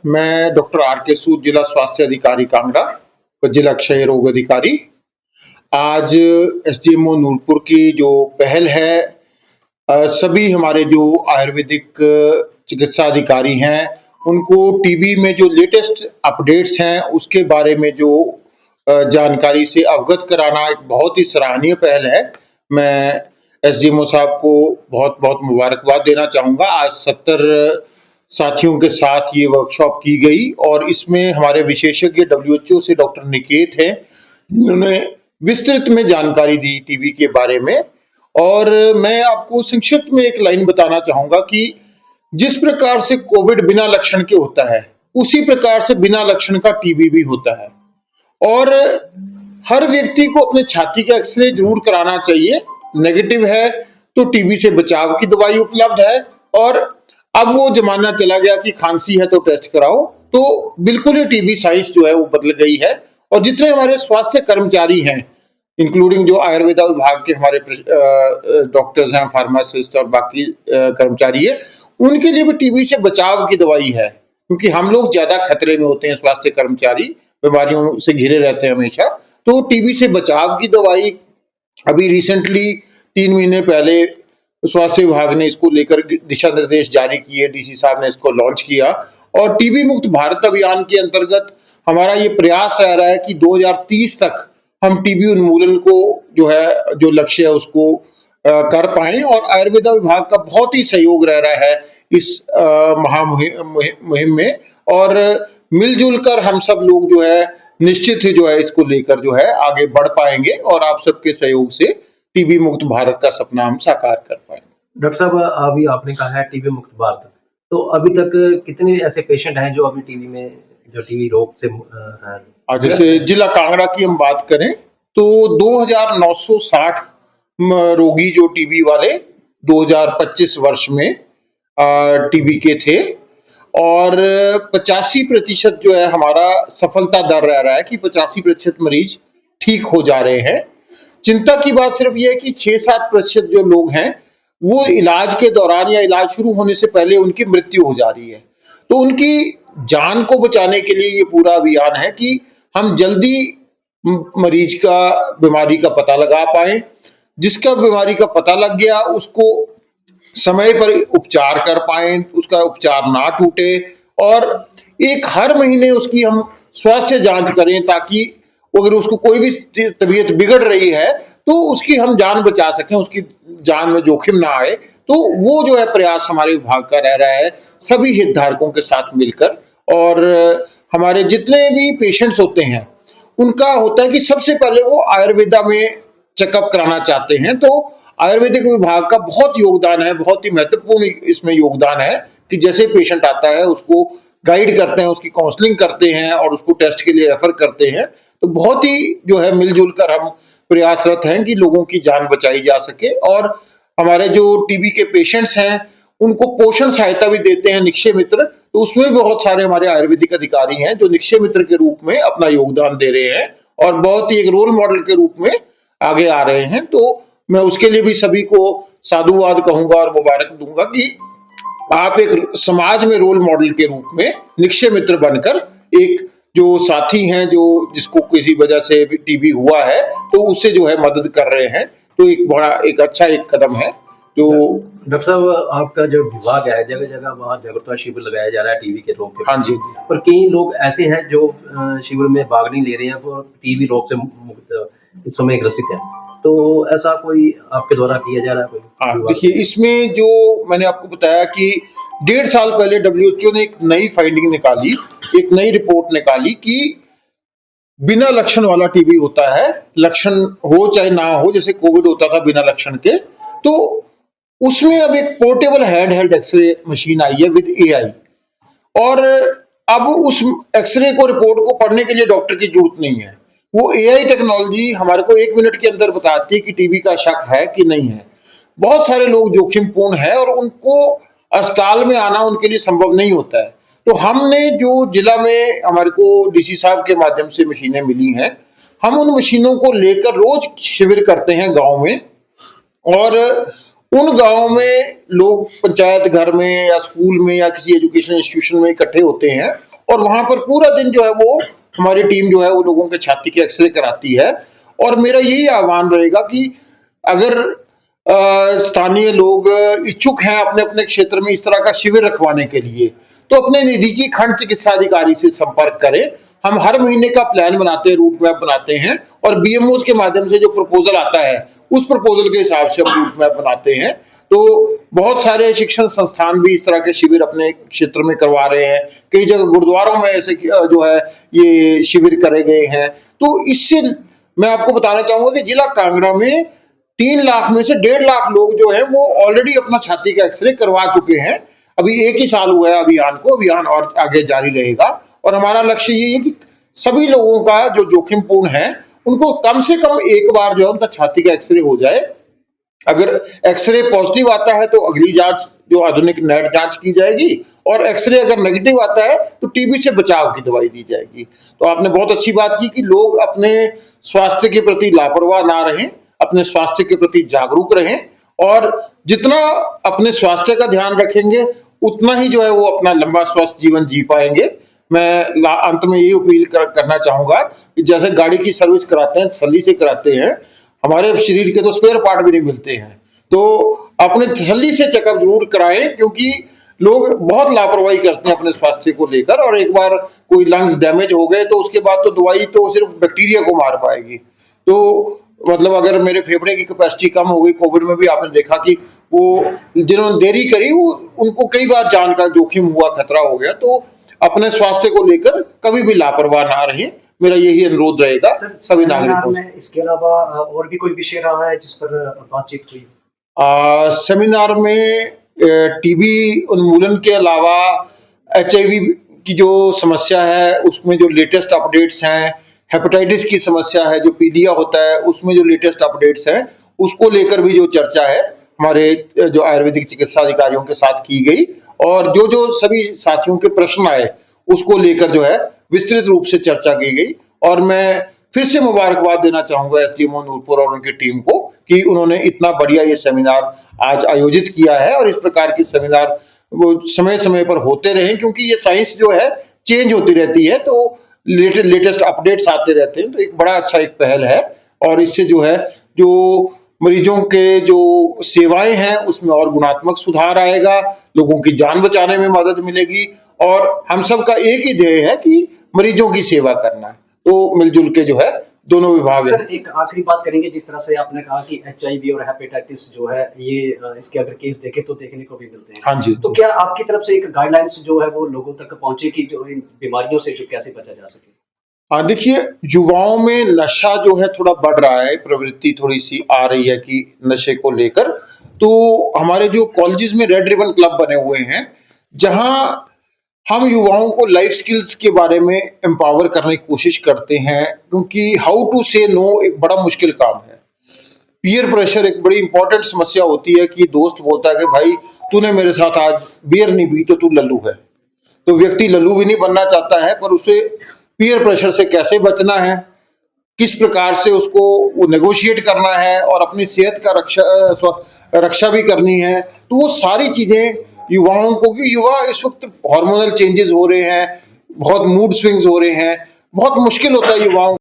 मैं doctor R के सूद, जिला स्वास्थ्य अधिकारी कांगड़ा व जिला क्षय रोग अधिकारी। आज एसडीएमओ नूरपुर की जो पहल है, सभी हमारे जो आयुर्वेदिक चिकित्सा अधिकारी हैं, उनको टीबी में जो लेटेस्ट अपडेट्स हैं उसके बारे में जो जानकारी से अवगत कराना एक बहुत ही सराहनीय पहल है। मैं एसडीएमओ साहब को बहुत बहुत मुबारकबाद देना चाहूँगा। आज 70 साथियों के साथ ये वर्कशॉप की गई और इसमें हमारे विशेषज्ञ डब्ल्यूएचओ से डॉक्टर निकेत हैं, जिन्होंने विस्तृत में जानकारी दी टीबी के बारे में। और मैं आपको संक्षिप्त में एक लाइन बताना चाहूँगा कि जिस प्रकार से कोविड बिना लक्षण के होता है, उसी प्रकार से बिना लक्षण का टीबी भी होता है। और हर व्यक्ति को अपने छाती का एक्सरे जरूर कराना चाहिए। नेगेटिव है तो टीबी से बचाव की दवाई उपलब्ध है, और अब वो जमाना चला गया कि खांसी है तो टेस्ट कराओ। तो बिल्कुल ही टीबी साइंस जो है वो बदल गई है। और जितने हमारे स्वास्थ्य कर्मचारी हैं, इंक्लूडिंग जो आयुर्वेदा विभाग के हमारे डॉक्टर्स हैं, फार्मासिस्ट और बाकी कर्मचारी है, उनके लिए भी टीबी से बचाव की दवाई है। क्योंकि हम लोग ज्यादा खतरे में होते हैं, स्वास्थ्य कर्मचारी बीमारियों से घिरे रहते हैं हमेशा। तो टीबी से बचाव की दवाई अभी रिसेंटली 3 महीने पहले स्वास्थ्य विभाग ने इसको लेकर दिशा निर्देश जारी किए, डीसी साहब ने इसको लॉन्च किया। और टीबी मुक्त भारत अभियान के अंतर्गत हमारा ये प्रयास रह रहा है कि 2030 तक हम टीबी उन्मूलन को जो है, जो लक्ष्य है उसको कर पाएं। और आयुर्वेदा विभाग का बहुत ही सहयोग रह रहा है इस मुहिम में। और मिलजुल कर हम सब लोग जो है निश्चित ही जो है इसको लेकर जो है आगे बढ़ पाएंगे और आप सबके सहयोग से टीबी मुक्त भारत का सपना हम साकार कर पाएंगे। डॉक्टर साहब, अभी आपने कहा है टीबी मुक्त भारत, तो अभी तक कितने ऐसे पेशेंट हैं जो अभी टीबी में, जो टीबी रोग से हैं? जैसे जिला कांगड़ा की हम बात करें तो 2960 रोगी जो टीबी वाले 2025 वर्ष में टीबी के थे। और 85% जो है हमारा सफलता दर रह रहा है कि 85% मरीज ठीक हो जा रहे हैं। चिंता की बात सिर्फ ये है कि 6-7% जो लोग हैं वो इलाज के दौरान या इलाज शुरू होने से पहले उनकी मृत्यु हो जा रही है। तो उनकी जान को बचाने के लिए ये पूरा अभियान है कि हम जल्दी मरीज का बीमारी का पता लगा पाए। जिसका बीमारी का पता लग गया उसको समय पर उपचार कर पाए, उसका उपचार ना टूटे। और एक हर महीने उसकी हम स्वास्थ्य जांच करें, ताकि अगर उसको कोई भी तबीयत बिगड़ रही है तो उसकी हम जान बचा सकें, उसकी जान में जोखिम ना आए। तो वो जो है प्रयास हमारे विभाग का रह रहा है, सभी हितधारकों के साथ मिलकर। और हमारे जितने भी पेशेंट्स होते हैं उनका होता है कि सबसे पहले वो आयुर्वेदा में चेकअप कराना चाहते हैं। तो आयुर्वेदिक विभाग का बहुत योगदान है, बहुत ही महत्वपूर्ण इसमें योगदान है कि जैसे पेशेंट आता है उसको गाइड करते हैं, उसकी काउंसलिंग करते हैं और उसको टेस्ट के लिए रेफर करते हैं। तो बहुत ही जो है मिलजुल कर हम प्रयासरत हैं कि लोगों की जान बचाई जा सके। और हमारे जो टीबी के पेशेंट्स हैं उनको पोषण सहायता भी देते हैं निक्षय मित्र। तो उसमें भी बहुत सारे हमारे आयुर्वेदिक अधिकारी हैं जो निक्षय मित्र के रूप में अपना योगदान दे रहे हैं और बहुत ही एक रोल मॉडल के रूप में आगे आ रहे हैं। तो मैं उसके लिए भी सभी को साधुवाद कहूंगा और मुबारक दूंगा कि आप एक समाज में रोल मॉडल के रूप में निक्षय मित्र बनकर एक जो साथी हैं, जो जिसको किसी वजह से टीबी हुआ है तो उससे जो है मदद कर रहे हैं। तो एक बड़ा एक अच्छा एक कदम है। जो डॉक्टर साहब, आपका जो विभाग है, जगह जगह वहाँ जागरूकता शिविर लगाया जा रहा है टीबी के रोग के। हाँ जी। पर कई लोग ऐसे हैं जो शिविर में भाग नहीं ले रहे हैं, वो टीबी रोग से मुक्त इस समय ग्रसित है। तो ऐसा कोई आपके द्वारा किया जा रहा है कोई? हाँ, देखिए इसमें जो मैंने आपको बताया कि 1.5 साल पहले डब्ल्यूएचओ ने एक नई फाइंडिंग निकाली, एक नई रिपोर्ट निकाली कि बिना लक्षण वाला टीबी होता है, लक्षण हो चाहे ना हो, जैसे कोविड होता था बिना लक्षण के। तो उसमें अब एक portable hand held x ray machine आई है विद एआई। और अब उस एक्सरे को, रिपोर्ट को पढ़ने के लिए डॉक्टर की जरूरत नहीं है। वो एआई टेक्नोलॉजी हमारे को 1 मिनट के अंदर बताती है कि टीबी का शक है कि नहीं है। बहुत सारे लोग जोखिमपूर्ण है और उनको अस्पताल में आना उनके लिए संभव नहीं होता है। तो हमने जो जिला में हमारे को डीसी साहब के माध्यम से मशीनें मिली हैं, हम उन मशीनों को लेकर रोज शिविर करते हैं गांव में। और उन गांवों में लोग पंचायत घर में या स्कूल में या किसी एजुकेशन इंस्टीट्यूशन में इकट्ठे होते हैं और वहां पर पूरा दिन जो है वो हमारी टीम जो है वो लोगों के छाती के एक्सरे कराती है। और मेरा यही आह्वान रहेगा कि अगर स्थानीय लोग इच्छुक हैं अपने अपने क्षेत्र में इस तरह का शिविर रखवाने के लिए, तो अपने नजदीकी खंड चिकित्सा अधिकारी से संपर्क करें। हम हर महीने का प्लान बनाते हैं, रूट मैप बनाते हैं, और बीएमओ के माध्यम से जो प्रपोजल आता है उस प्रपोजल के हिसाब से हम रूट मैप बनाते हैं। तो बहुत सारे शिक्षण संस्थान भी इस तरह के शिविर अपने क्षेत्र में करवा रहे हैं। कई जगह गुरुद्वारों में ऐसे जो है ये शिविर करे गए हैं। तो इससे मैं आपको बताना चाहूंगा कि जिला कांगड़ा में 3 लाख में से 1.5 लाख लोग जो है वो ऑलरेडी अपना छाती का एक्सरे करवा चुके हैं। अभी 1 ही साल हुआ है अभियान को, अभियान और आगे जारी रहेगा। और हमारा लक्ष्य ये है कि सभी लोगों का जो जोखिमपूर्ण है उनको कम से कम एक बार जो है उनका छाती का एक्सरे हो जाए। अगर एक्सरे पॉजिटिव आता है तो अगली जांच जो आधुनिक नेट जांच की जाएगी, और एक्सरे अगर नेगेटिव आता है तो टीबी से बचाव की दवाई दी जाएगी। तो आपने बहुत अच्छी बात की कि लोग अपने स्वास्थ्य के प्रति लापरवाह ना रहें, अपने स्वास्थ्य के प्रति जागरूक रहें, और जितना अपने स्वास्थ्य का ध्यान रखेंगे उतना ही जो है वो अपना लंबा स्वस्थ जीवन जी पाएंगे। मैं अंत में ये अपील करना चाहूंगा कि जैसे गाड़ी की सर्विस कराते हैं, तसल्ली से कराते हैं, हमारे शरीर के तो स्पेयर पार्ट भी नहीं मिलते हैं, तो अपने तसल्ली से चेकअप जरूर कराएं, क्योंकि लोग बहुत लापरवाही करते हैं अपने स्वास्थ्य को लेकर। और एक बार कोई लंग्स डैमेज हो गए तो उसके बाद तो दवाई तो सिर्फ बैक्टीरिया को मार पाएगी। तो मतलब अगर मेरे फेफड़े की कैपेसिटी कम हो गई, कोविड में भी आपने देखा कि वो जिन्होंने देरी करी वो उनको कई बार जान का जोखिम हुआ, खतरा हो गया। तो अपने स्वास्थ्य को लेकर कभी भी लापरवाह ना रहें, मेरा यही अनुरोध रहेगा सभी नागरिकों से। इसके अलावा और भी कोई विषय रहा है जिस पर बातचीत हुई? सेमिनार में टीबी उन्मूलन के अलावा एचआईवी की जो समस्या है उसमें जो लेटेस्ट अपडेट्स हैं, हेपेटाइटिस की समस्या है, जो पीलिया होता है उसमें जो लेटेस्ट अपडेट्स हैं, उसको लेकर भी जो चर्चा है हमारे जो आयुर्वेदिक चिकित्सा अधिकारियों के साथ की गई। और जो जो सभी साथियों के प्रश्न आए उसको लेकर जो है विस्तृत रूप से चर्चा की गई। और मैं फिर से मुबारकबाद देना चाहूंगा एसडीएमओ नूरपुर और उनकी टीम को कि उन्होंने इतना बढ़िया ये सेमिनार आज आयोजित किया है। और इस प्रकार के सेमिनार वो समय समय पर होते रहे, क्योंकि ये साइंस जो है चेंज होती रहती है, तो लेटेस्ट अपडेट्स आते रहते हैं। तो एक बड़ा अच्छा एक पहल है, और इससे जो है जो मरीजों के जो सेवाएं हैं उसमें और गुणात्मक सुधार आएगा, लोगों की जान बचाने में मदद मिलेगी, और हम सब का एक ही ध्येय है कि मरीजों की सेवा करना। तो मिलजुल के जो है दोनों विभाग सर एक आखिरी बात करेंगे, जिस तरह से आपने कहा कि एचआईवी और हेपेटाइटिस जो है ये इसके अगर केस देखें तो देखने को भी मिलते हैं। हाँ जी। तो क्या आपकी तरफ से एक गाइडलाइंस जो है वो लोगों तक पहुंचे कि जो इन बीमारियों से जो कैसे बचा जा सके? हाँ देखिए, युवाओं में नशा जो है थोड़ा बढ़ रहा है, प्रवृत्ति थोड़ी सी आ रही है कि नशे को लेकर। तो हमारे जो कॉलेजेस में रेड रिबन क्लब बने हुए हैं, जहां हम युवाओं को लाइफ स्किल्स के बारे में एम्पावर करने की कोशिश करते हैं, क्योंकि हाउ टू से नो एक बड़ा मुश्किल काम है। पीयर प्रेशर एक बड़ी इंपॉर्टेंट समस्या होती है कि दोस्त बोलता है कि भाई तूने मेरे साथ आज बियर नहीं पी तो तू लल्लू है। तो व्यक्ति लल्लू भी नहीं बनना चाहता है, पर उसे पीयर प्रेशर से कैसे बचना है, किस प्रकार से उसको वो नेगोशिएट करना है, और अपनी सेहत का रक्षा भी करनी है। तो वो सारी चीजें युवाओं को, कि युवा इस वक्त हार्मोनल चेंजेस हो रहे हैं, बहुत मूड स्विंग्स हो रहे हैं, बहुत मुश्किल होता है युवाओं